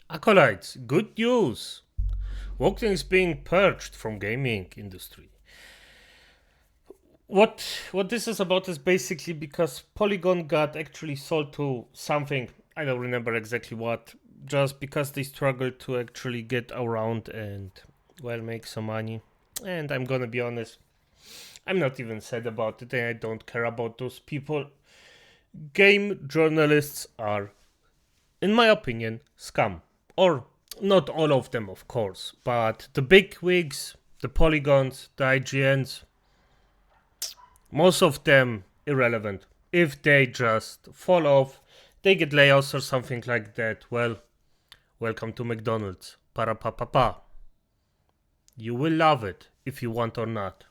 Acolytes, good news! Woking is being purged from gaming industry. What this is about is basically because Polygon got actually sold to something, I don't remember exactly what, just because they struggled to actually get around and well make some money. And I'm gonna be honest, I'm not even sad about it and I don't care about those people. Game journalists are, in my opinion, scum. Or not all of them, of course, but the big wigs, the Polygons, the IGNs, most of them irrelevant. If they just fall off, they get layoffs or something like that, well, welcome to McDonald's. Para pa pa pa. You will love it if you want or not.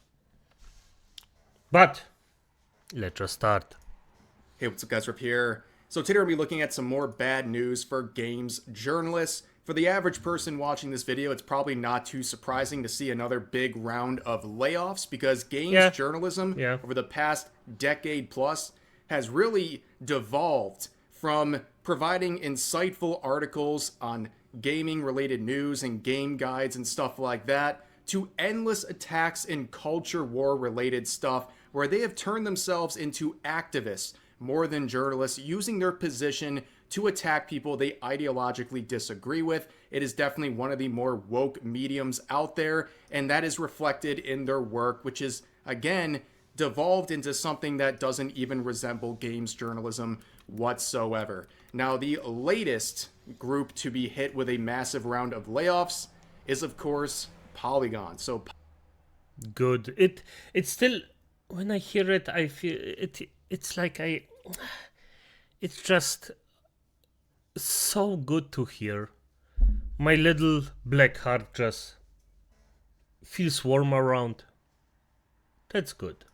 But let's just start. Hey, what's up guys, Rip here. So today we're going to be looking at some more bad news for games journalists. For the average person watching this video, it's probably not too surprising to see another big round of layoffs because games journalism over the past decade plus has really devolved from providing insightful articles on gaming related news and game guides and stuff like that to endless attacks and culture war related stuff where they have turned themselves into activists more than journalists, using their position to attack people they ideologically disagree with. It is definitely one of the more woke mediums out there, and that is reflected in their work, which is, again, devolved into something that doesn't even resemble games journalism whatsoever. Now, the latest group to be hit with a massive round of layoffs is, of course, Polygon. So, good. It's still, when I hear it, I feel it's like it's just so good to hear. My little black heart just feels warm around. That's good.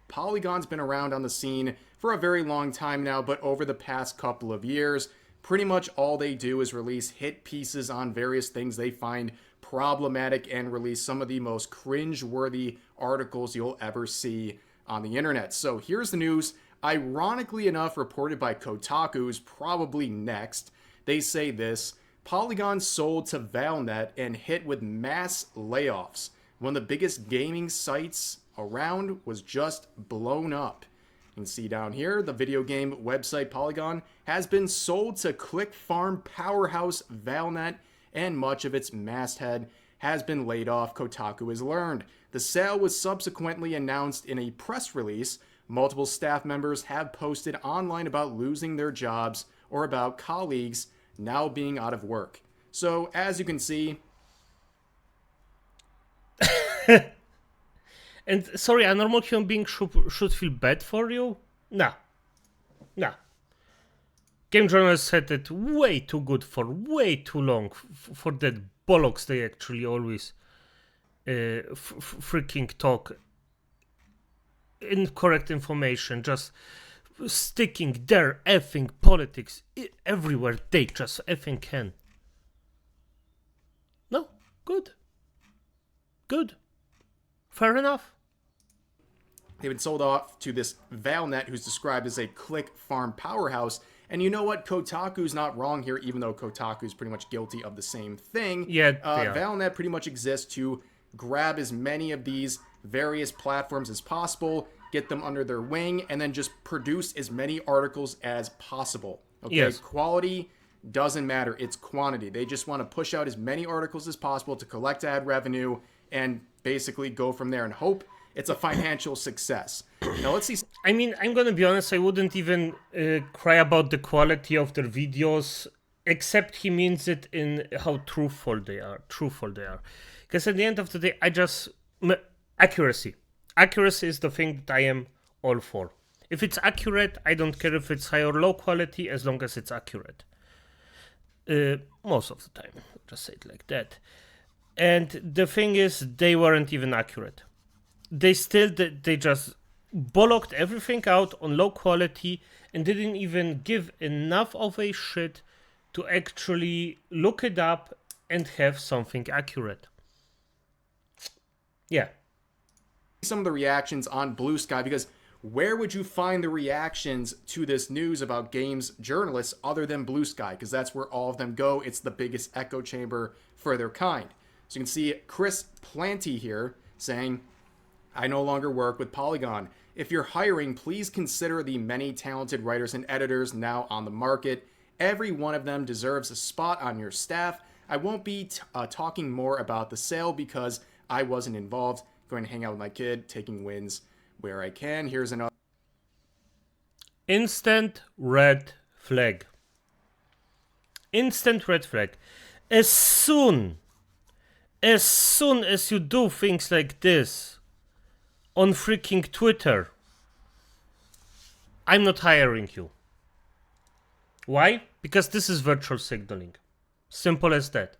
Polygon's been around on the scene for a very long time now, but over the past couple of years, pretty much all they do is release hit pieces on various things they find problematic and release some of the most cringe-worthy articles you'll ever see on the internet. So here's the news. Ironically enough, reported by Kotaku, who's probably next. They say this: Polygon sold to Valnet and hit with mass layoffs. One of the biggest gaming sites around was just blown up. You can see down here, the video game website Polygon has been sold to click farm powerhouse Valnet, and much of its masthead has been laid off, Kotaku has learned. The sale was subsequently announced in a press release. Multiple staff members have posted online about losing their jobs or about colleagues now being out of work. So, as you can see... And sorry, a normal human being should feel bad for you? Nah. Game journalists had it way too good for way too long for that bollocks they actually always freaking talk. Incorrect information, just sticking their effing politics everywhere they just effing can. No, good. Fair enough. They've been sold off to this Valnet, who's described as a click farm powerhouse. And you know what? Kotaku's not wrong here, even though Kotaku's pretty much guilty of the same thing. Yeah, Valnet pretty much exists to grab as many of these various platforms as possible, get them under their wing, and then just produce as many articles as possible. Okay, yes. Quality doesn't matter, it's quantity. They just want to push out as many articles as possible to collect ad revenue and basically go from there and hope it's a financial success. Now let's see. I mean, I'm gonna be honest, I wouldn't even cry about the quality of their videos, except he means it in how truthful they are. Because at the end of the day, accuracy is the thing that I am all for. If it's accurate, I don't care if it's high or low quality, as long as it's accurate. Most of the time, just say it like that. And the thing is, they weren't even accurate. They just bollocked everything out on low quality and didn't even give enough of a shit to actually look it up and have something accurate. Yeah. Some of the reactions on Blue Sky, because where would you find the reactions to this news about games journalists other than Blue Sky? Because that's where all of them go. It's the biggest echo chamber for their kind. So you can see Chris Planty here saying, I no longer work with Polygon. If you're hiring, please consider the many talented writers and editors now on the market. Every one of them deserves a spot on your staff. I won't be talking more about the sale because I wasn't involved. Going to hang out with my kid, taking wins where I can. Here's another. Instant red flag. Instant red flag. As soon as you do things like this on freaking Twitter, I'm not hiring you. Why? Because this is virtual signaling. Simple as that.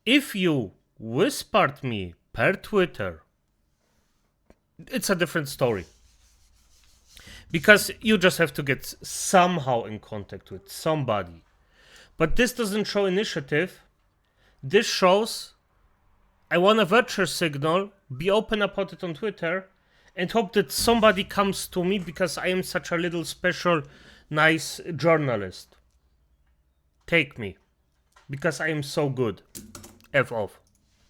If you whispered me per Twitter, it's a different story. Because you just have to get somehow in contact with somebody. But this doesn't show initiative. This shows I want a virtual signal, be open about it on Twitter, and hope that somebody comes to me because I am such a little special, nice journalist. Take me. Because I am so good. F off.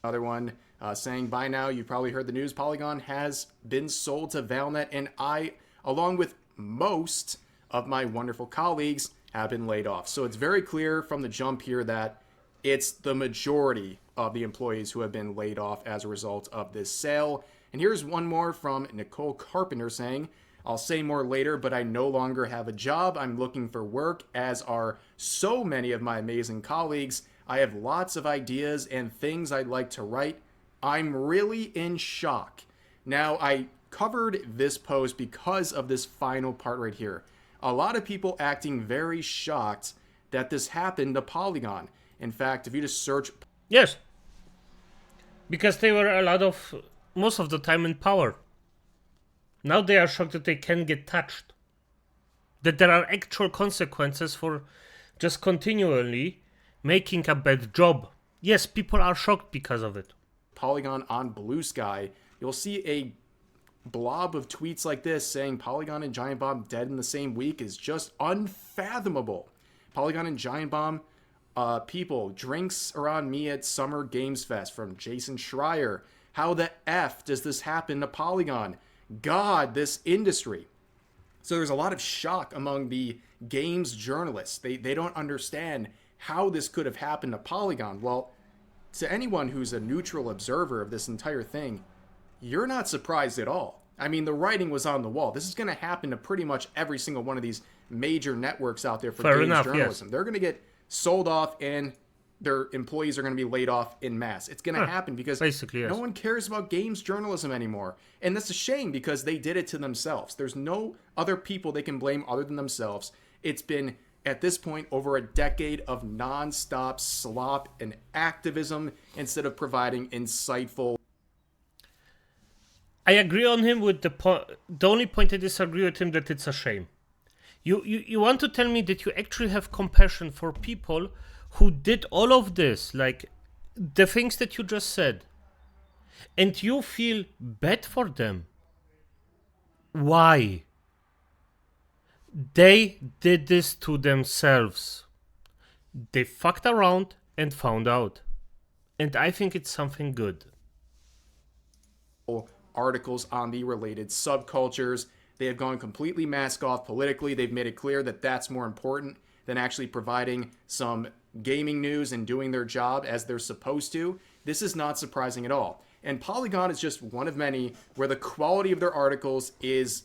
Another one saying, by now, you've probably heard the news. Polygon has been sold to Valnet, and I, along with most of my wonderful colleagues, have been laid off. So it's very clear from the jump here that it's the majority of the employees who have been laid off as a result of this sale. And here's one more from Nicole Carpenter saying, I'll say more later, but I no longer have a job. I'm looking for work, as are so many of my amazing colleagues. I have lots of ideas and things I'd like to write. I'm really in shock. Now, I covered this post because of this final part right here. A lot of people acting very shocked that this happened to Polygon. In fact, if you just search... Yes. Because they were most of the time in power. Now they are shocked that they can get touched. That there are actual consequences for just continually making a bad job. Yes, people are shocked because of it. Polygon on Blue Sky, you'll see a blob of tweets like this saying Polygon and Giant Bomb dead in the same week is just unfathomable. Polygon and Giant Bomb people, drinks around me at Summer Games Fest from Jason Schreier. How the F does this happen to Polygon? God, this industry. So there's a lot of shock among the games journalists. They don't understand how this could have happened to Polygon. Well, to anyone who's a neutral observer of this entire thing, you're not surprised at all. I mean, the writing was on the wall. This is going to happen to pretty much every single one of these major networks out there for games journalism. Yes. They're going to get sold off and their employees are going to be laid off in mass. It's going to happen because no one cares about games journalism anymore. And that's a shame because they did it to themselves. There's no other people they can blame other than themselves. It's been, at this point, over a decade of nonstop slop and activism instead of providing insightful... I agree on him with the only point I disagree with him that it's a shame. You want to tell me that you actually have compassion for people who did all of this, like the things that you just said, and you feel bad for them. Why? They did this to themselves. They fucked around and found out. And I think it's something good. Articles on the related subcultures. They have gone completely mask off politically. They've made it clear that that's more important than actually providing some gaming news and doing their job as they're supposed to. This is not surprising at all. And Polygon is just one of many where the quality of their articles is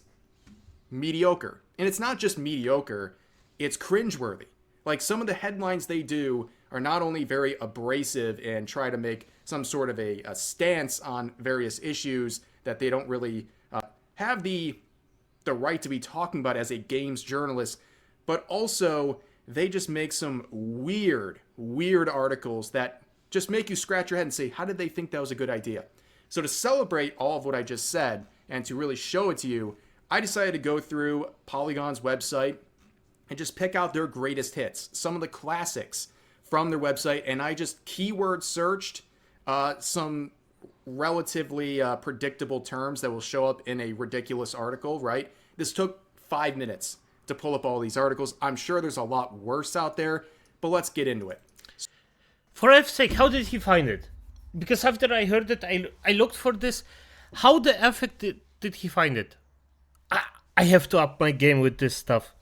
mediocre. And it's not just mediocre, it's cringeworthy. Like, some of the headlines they do are not only very abrasive and try to make some sort of a stance on various issues that they don't really have the right to be talking about as a games journalist, but also they just make some weird articles that just make you scratch your head and say, how did they think that was a good idea? So to celebrate all of what I just said and to really show it to you, I decided to go through Polygon's website and just pick out their greatest hits, some of the classics from their website, and I just keyword searched some relatively predictable terms that will show up in a ridiculous article, right? This took 5 minutes to pull up all these articles. I'm sure there's a lot worse out there, but let's get into it. For F's sake, how did he find it? Because after I heard it, I looked for this. How the F did he find it? I have to up my game with this stuff.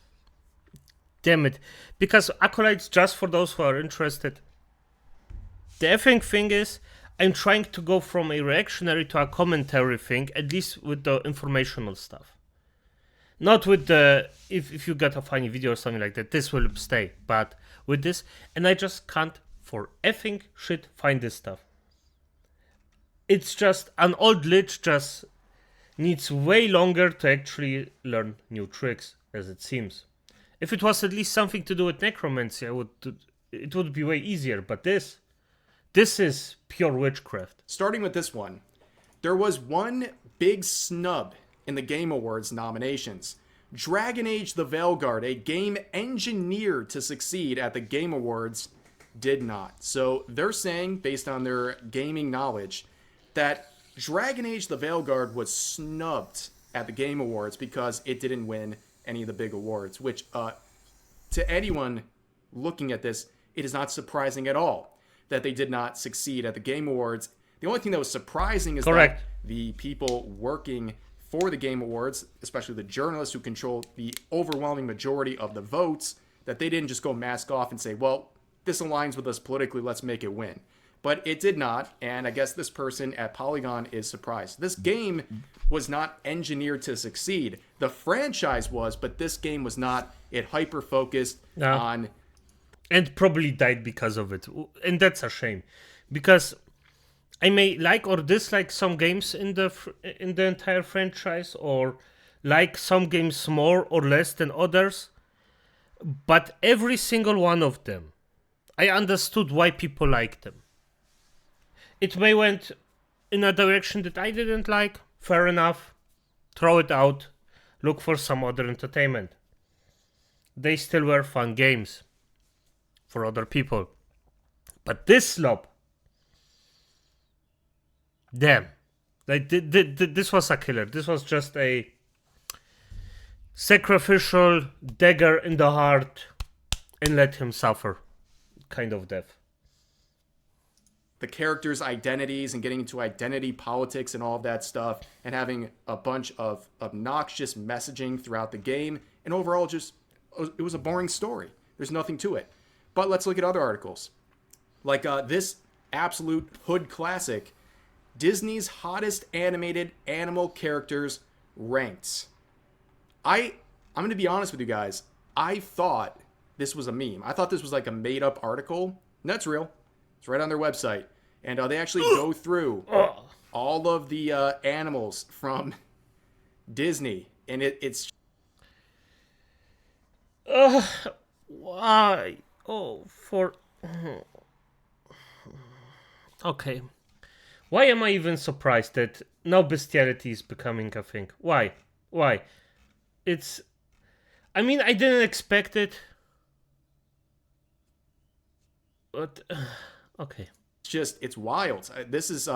Damn it. Because Acolytes, just for those who are interested, the effing thing is, I'm trying to go from a reactionary to a commentary thing, at least with the informational stuff. Not with the, if you got a funny video or something like that, this will stay. But with this, and I just can't for effing shit find this stuff. It's just, an old Lich just needs way longer to actually learn new tricks, as it seems. If it was at least something to do with necromancy, it would be way easier, but this is pure witchcraft. Starting with this one, there was one big snub in the Game Awards nominations. Dragon Age the Veilguard, a game engineered to succeed at the Game Awards, did not. So they're saying, based on their gaming knowledge, that Dragon Age the Veilguard was snubbed at the Game Awards because it didn't win any of the big awards, which to anyone looking at this, it is not surprising at all that they did not succeed at the Game Awards. The only thing that was surprising is Correct. that the people working for the Game Awards, especially the journalists who control the overwhelming majority of the votes, that they didn't just go mask off and say, well, this aligns with us politically, let's make it win. But it did not, and I guess this person at Polygon is surprised. This game was not engineered to succeed. The franchise was, but this game was not. It hyper-focused on... And probably died because of it. And that's a shame. Because I may like or dislike some games in the entire franchise, or like some games more or less than others, but every single one of them, I understood why people like them. It may went in a direction that I didn't like, fair enough, throw it out, look for some other entertainment. They still were fun games for other people. But this slob, damn, like this was a killer. This was just a sacrificial dagger in the heart and let him suffer kind of death. The characters' identities and getting into identity politics and all of that stuff, and having a bunch of obnoxious messaging throughout the game, and overall just, it was a boring story. There's nothing to it. But let's look at other articles. Like this absolute hood classic, Disney's hottest animated animal characters ranked. I'm going to be honest with you guys. I thought this was a meme. I thought this was like a made up article. And that's real. It's right on their website. And they actually go through all of the animals from Disney. And it's... Why? Oh, for... Okay. Why am I even surprised that now bestiality is becoming a thing? Why? It's... I mean, I didn't expect it. But... Okay. It's wild. This is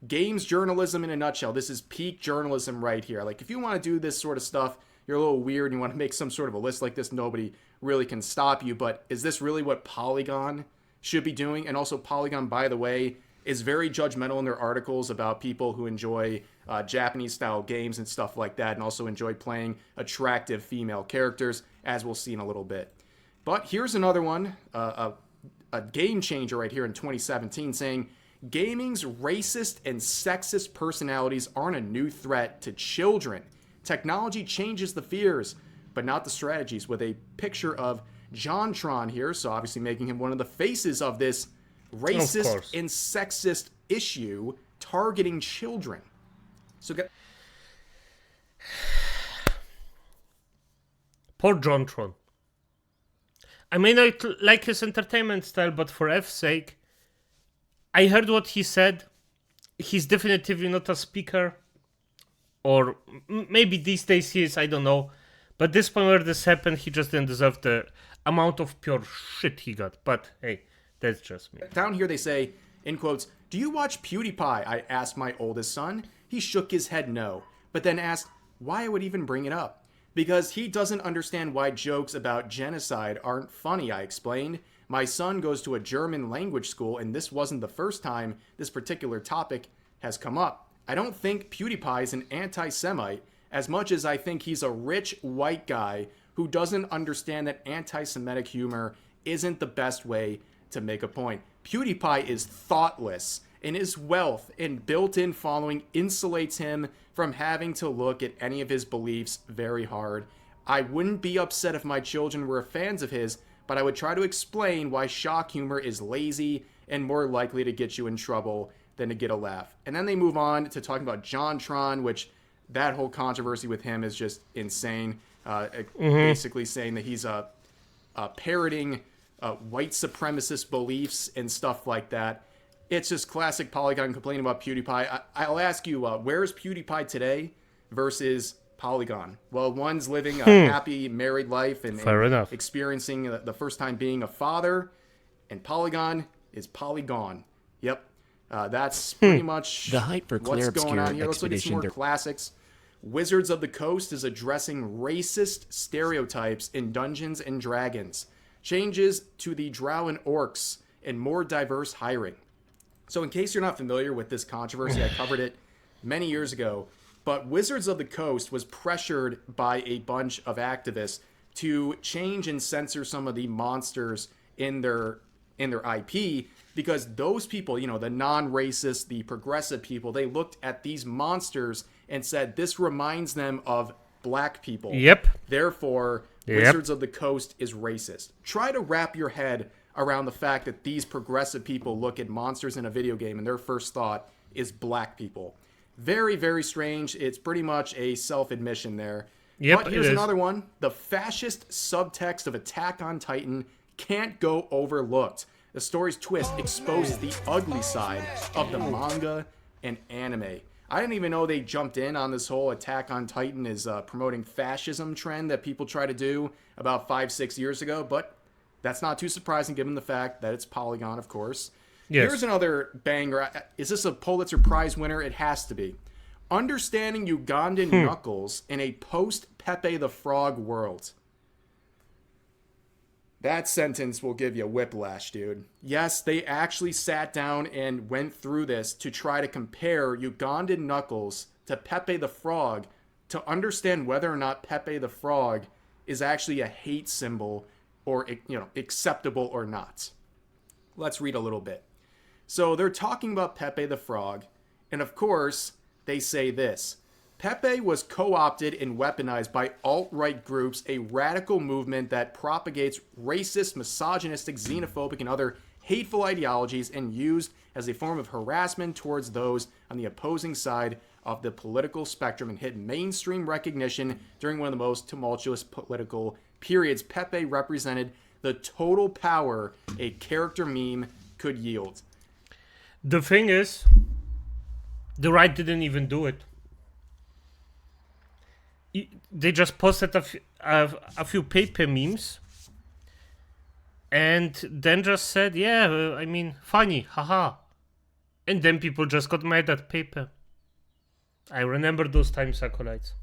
games journalism in a nutshell. This is peak journalism right here. Like, if you want to do this sort of stuff, you're a little weird and you want to make some sort of a list like this, nobody really can stop you. But is this really what Polygon should be doing? And also, Polygon, by the way, is very judgmental in their articles about people who enjoy Japanese-style games and stuff like that, and also enjoy playing attractive female characters, as we'll see in a little bit. But here's another one, a game changer right here in 2017, saying gaming's racist and sexist personalities aren't a new threat to children. Technology changes the fears, but not the strategies, with a picture of JonTron here, so obviously making him one of the faces of this racist and sexist issue targeting children. So poor JonTron. I may not like his entertainment style, but for F's sake, I heard what he said. He's definitively not a speaker. Or maybe these days he is, I don't know. But this point where this happened, he just didn't deserve the amount of pure shit he got. But hey, that's just me. Down here they say, In quotes, "Do you watch PewDiePie?" I asked my oldest son. He shook his head no, but then asked why I would even bring it up. "Because he doesn't understand why jokes about genocide aren't funny," I explained. "My son goes to a German language school, and this wasn't the first time this particular topic has come up. I don't think PewDiePie is an anti-Semite as much as I think he's a rich white guy who doesn't understand that anti-Semitic humor isn't the best way to make a point. PewDiePie is thoughtless, and his wealth and built-in following insulates him from having to look at any of his beliefs very hard. I wouldn't be upset if my children were fans of his, but I would try to explain why shock humor is lazy and more likely to get you in trouble than to get a laugh." And then they move on to talking about JonTron, which that whole controversy with him is just insane. Basically saying that he's parroting white supremacist beliefs and stuff like that. It's just classic Polygon complaining about PewDiePie. I'll ask you, where's PewDiePie today versus Polygon? Well, one's living a happy married life and experiencing the first time being a father, and Polygon is Polygon. Yep. That's pretty much the hype for what's going on here. Let's look at some more Expedition. classics. Wizards of the Coast is addressing racist stereotypes in Dungeons and Dragons. Changes to the Drow and Orcs and more diverse hiring. So in case you're not familiar with this controversy, I covered it many years ago, but Wizards of the Coast was pressured by a bunch of activists to change and censor some of the monsters in their IP, because those people, you know, the non-racist, the progressive people, they looked at these monsters and said, this reminds them of black people. Yep. Therefore, Wizards of the Coast is racist. Try to wrap your head around the fact that these progressive people look at monsters in a video game and their first thought is black people. Very, very strange. It's pretty much a self-admission there. Yep, but here's another one. The fascist subtext of Attack on Titan can't go overlooked. The story's twist exposes the ugly side of the manga and anime. I didn't even know they jumped in on this whole Attack on Titan is promoting fascism trend that people try to do about 5-6 years ago, but that's not too surprising given the fact that it's Polygon, of course. Yes. Here's another banger. Is this a Pulitzer Prize winner? It has to be. Understanding Ugandan Knuckles in a post-Pepe the Frog world. That sentence will give you whiplash, dude. Yes, they actually sat down and went through this to try to compare Ugandan Knuckles to Pepe the Frog to understand whether or not Pepe the Frog is actually a hate symbol or, you know, acceptable or not. Let's read a little bit. So they're talking about Pepe the Frog, and of course, they say this. Pepe was co-opted and weaponized by alt-right groups, a radical movement that propagates racist, misogynistic, xenophobic, and other hateful ideologies, and used as a form of harassment towards those on the opposing side of the political spectrum, and hit mainstream recognition during one of the most tumultuous political periods. Pepe represented the total power a character meme could yield. The thing is, the right didn't even do it. They just posted a few paper memes and then just said, yeah, I mean, funny, haha. And then people just got mad at paper. I remember those times, acolytes.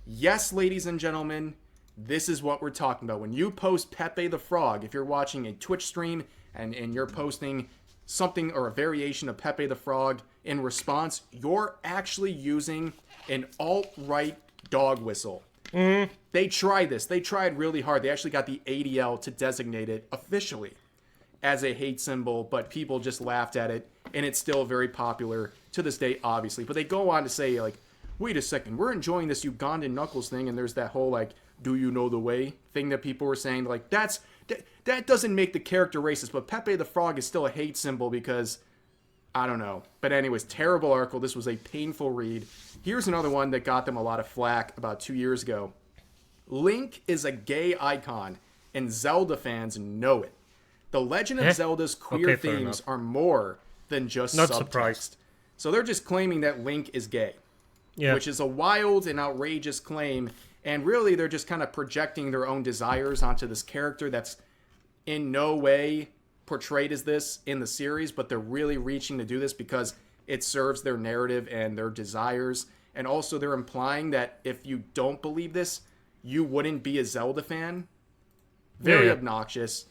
Yes, ladies and gentlemen, this is what we're talking about. When you post Pepe the Frog, if you're watching a Twitch stream and you're posting something or a variation of Pepe the Frog in response, you're actually using an alt-right dog whistle. Mm-hmm. They tried this. They tried really hard. They actually got the ADL to designate it officially as a hate symbol, but people just laughed at it, and it's still very popular to this day, obviously. But they go on to say, like, wait a second, we're enjoying this Ugandan Knuckles thing, and there's that whole, like, do you know the way thing that people were saying. Like, that doesn't make the character racist, but Pepe the Frog is still a hate symbol because, I don't know. But anyways, terrible article. This was a painful read. Here's another one that got them a lot of flack about 2 years ago. Link is a gay icon, and Zelda fans know it. The Legend of Zelda's queer themes are more than just Not subtext. surprised. So they're just claiming that Link is gay, which is a wild and outrageous claim. And really, they're just kind of projecting their own desires onto this character that's in no way portrayed as this in the series, but they're really reaching to do this because it serves their narrative and their desires. And also they're implying that if you don't believe this, you wouldn't be a Zelda fan. Very obnoxious.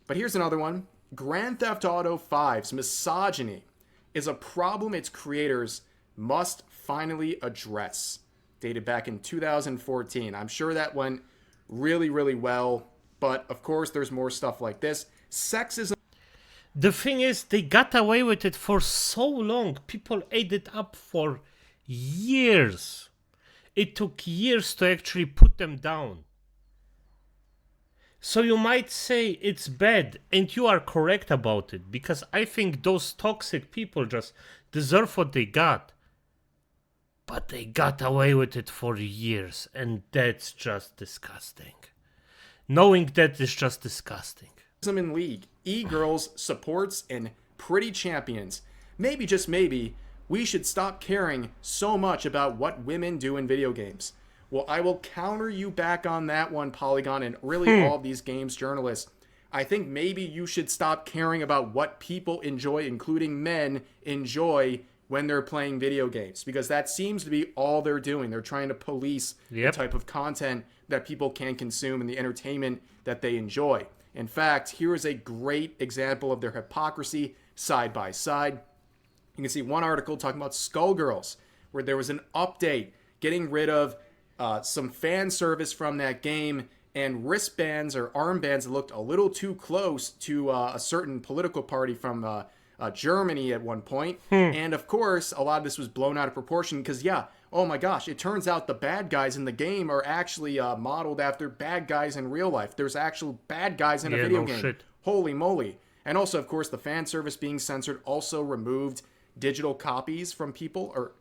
But here's another one. Grand Theft Auto 5's misogyny is a problem its creators must finally address. Dated back in 2014. I'm sure that went really, really well. But, of course, there's more stuff like this. Sexism. The thing is, they got away with it for so long. People ate it up for years. It took years to actually put them down. So you might say it's bad, and you are correct about it, because I think those toxic people just deserve what they got. But they got away with it for years, and that's just disgusting. Knowing that is just disgusting. In League, e-girls, supports, and pretty champions. Maybe, just maybe, we should stop caring so much about what women do in video games. Well, I will counter you back on that one, Polygon, and really all of these games journalists. I think maybe you should stop caring about what people enjoy, including men enjoy when they're playing video games, because that seems to be all they're doing. They're trying to police the type of content that people can consume and the entertainment that they enjoy. In fact, here is a great example of their hypocrisy side by side. You can see one article talking about Skullgirls, where there was an update getting rid of some fan service from that game and wristbands or armbands that looked a little too close to a certain political party from Germany at one point. And of course, a lot of this was blown out of proportion because, oh my gosh, it turns out the bad guys in the game are actually modeled after bad guys in real life. There's actual bad guys in a video game. Shit. Holy moly. And also, of course, the fan service being censored also removed digital copies from people, or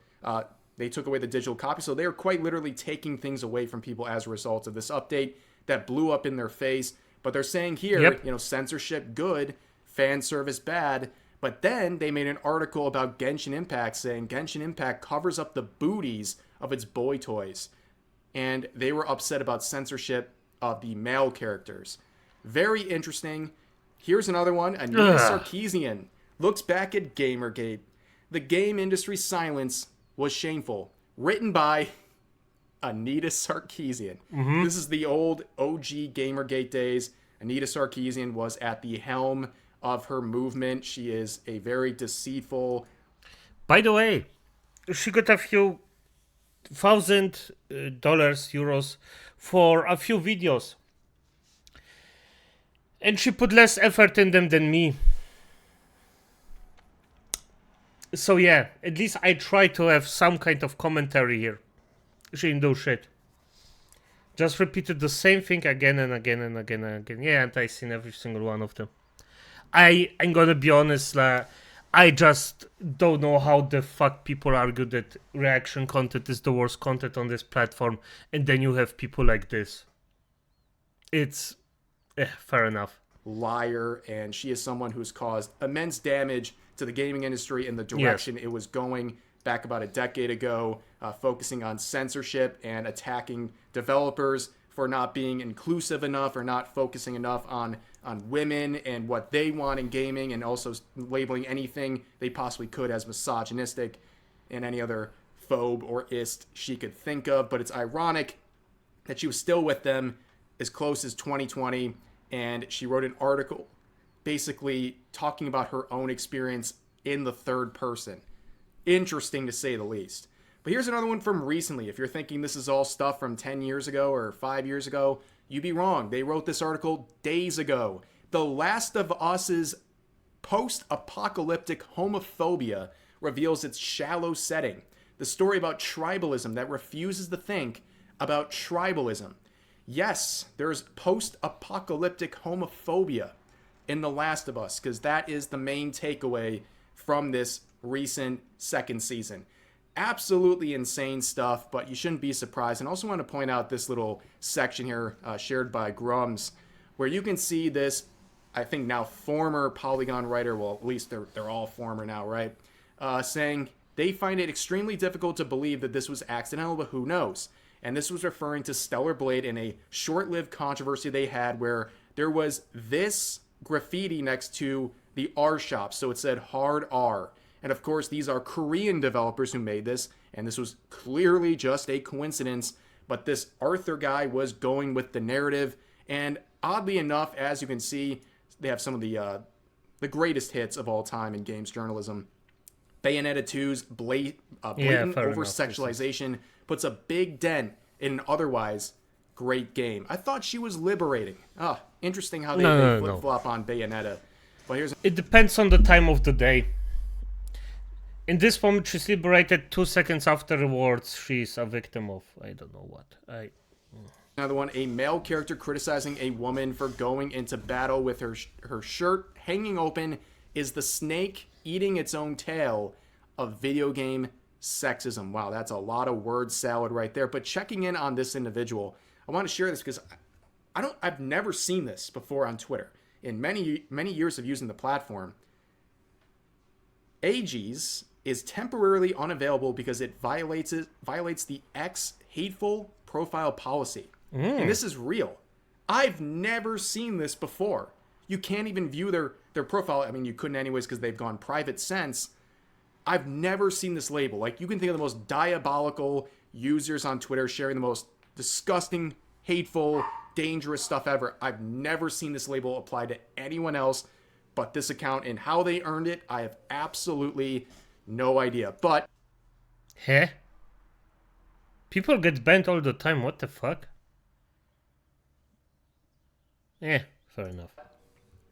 they took away the digital copy. So they are quite literally taking things away from people as a result of this update that blew up in their face. But they're saying here, censorship good, fan service bad. But then they made an article about Genshin Impact saying Genshin Impact covers up the booties of its boy toys. And they were upset about censorship of the male characters. Very interesting. Here's another one. Anita Sarkeesian looks back at Gamergate. The game industry's silence was shameful. Written by Anita Sarkeesian. This is the old OG Gamergate days. Anita Sarkeesian was at the helm of her movement. She is a very deceitful. By the way, she got a few $1,000 for a few videos, and she put less effort in them than me. So yeah, at least I try to have some kind of commentary here. She didn't do shit. Just repeated the same thing again and again and again and again. Yeah, and I seen every single one of them. I'm gonna be honest, I just don't know how the fuck people argue that reaction content is the worst content on this platform, and then you have people like this. It's fair enough. Liar, and she is someone who's caused immense damage to the gaming industry in the direction it was going back about a decade ago, focusing on censorship and attacking developers for not being inclusive enough or not focusing enough on women and what they want in gaming, and also labeling anything they possibly could as misogynistic and any other phobe or ist she could think of. But it's ironic that she was still with them as close as 2020, and she wrote an article basically talking about her own experience in the third person. Interesting to say the least. But here's another one from recently. If you're thinking this is all stuff from 10 years ago or 5 years ago, you'd be wrong. They wrote this article days ago. The Last of Us's post-apocalyptic homophobia reveals its shallow setting. The story about tribalism that refuses to think about tribalism. Yes, there's post-apocalyptic homophobia in The Last of Us, because that is the main takeaway from this recent second season. Absolutely insane stuff, but you shouldn't be surprised. And I also want to point out this little section here shared by Grums, where you can see this, I think now former Polygon writer, well, at least they're all former now, right? Saying they find it extremely difficult to believe that this was accidental, but who knows? And this was referring to Stellar Blade in a short-lived controversy they had where there was this graffiti next to the R shop, so it said hard R. And of course, these are Korean developers who made this, and this was clearly just a coincidence, but this Arthur guy was going with the narrative, and oddly enough, as you can see, they have some of the greatest hits of all time in games journalism. Bayonetta 2's blatant over-sexualization puts a big dent in an otherwise great game. I thought she was liberating. Interesting how they flip-flop on Bayonetta. But it depends on the time of the day. In this moment, she's liberated. 2 seconds afterwards, she's a victim of I don't know what. Another one, a male character criticizing a woman for going into battle with her shirt hanging open is the snake eating its own tail of video game sexism. Wow, that's a lot of word salad right there. But checking in on this individual, I want to share this because I've never seen this before on Twitter. In many years of using the platform, AGs is temporarily unavailable because it violates the X hateful profile policy. And this is real. I've never seen this before. You can't even view their profile. I mean, you couldn't anyways because they've gone private since. I've never seen this label. Like, you can think of the most diabolical users on Twitter sharing the most disgusting, hateful, dangerous stuff ever. I've never seen this label applied to anyone else but this account, and how they earned it, I have absolutely no idea. But people get banned all the time. What the fuck? Fair enough.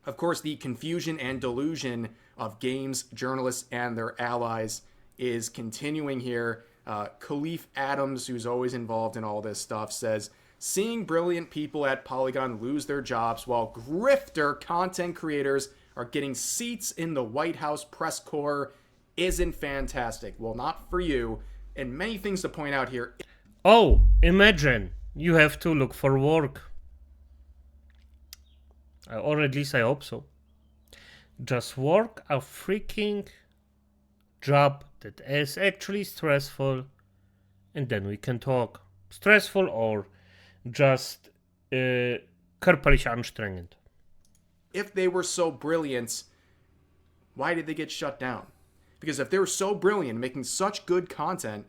Of course, the confusion and delusion of games journalists and their allies is continuing here. Khalif Adams, who's always involved in all this stuff, says, seeing brilliant people at Polygon lose their jobs while grifter content creators are getting seats in the White House press corps isn't fantastic. Well, not for you. And many things to point out here. Oh, imagine you have to look for work. Or at least I hope so. Just work a freaking job that is actually stressful, and then we can talk. Stressful or just körperlich anstrengend. If they were so brilliant, why did they get shut down? Because if they were so brilliant, making such good content,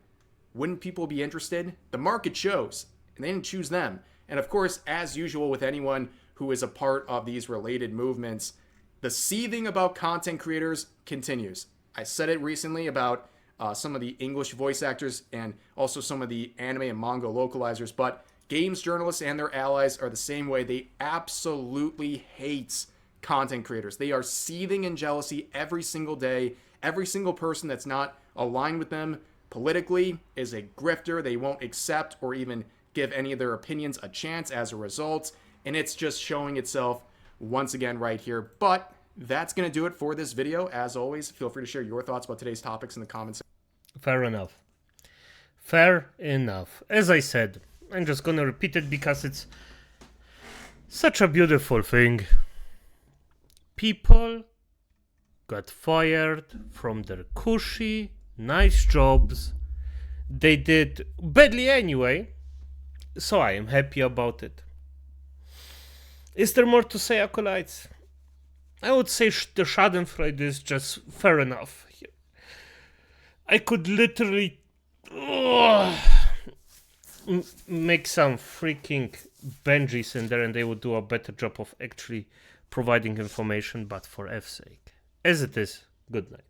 wouldn't people be interested? The market chose, and they didn't choose them. And of course, as usual with anyone who is a part of these related movements, the seething about content creators continues. I said it recently about some of the English voice actors and also some of the anime and manga localizers, but games journalists and their allies are the same way. They absolutely hate content creators. They are seething in jealousy every single day. Every single person that's not aligned with them politically is a grifter. They won't accept or even give any of their opinions a chance as a result. And it's just showing itself once again right here. But that's going to do it for this video. As always, feel free to share your thoughts about today's topics in the comments. Fair enough. Fair enough. As I said, I'm just going to repeat it because it's such a beautiful thing. People got fired from their cushy, nice jobs. They did badly anyway, so I am happy about it. Is there more to say, acolytes? I would say the Schadenfreude is just fair enough. I could literally make some freaking Benjis in there and they would do a better job of actually providing information, but for F's sake. As it is, good night.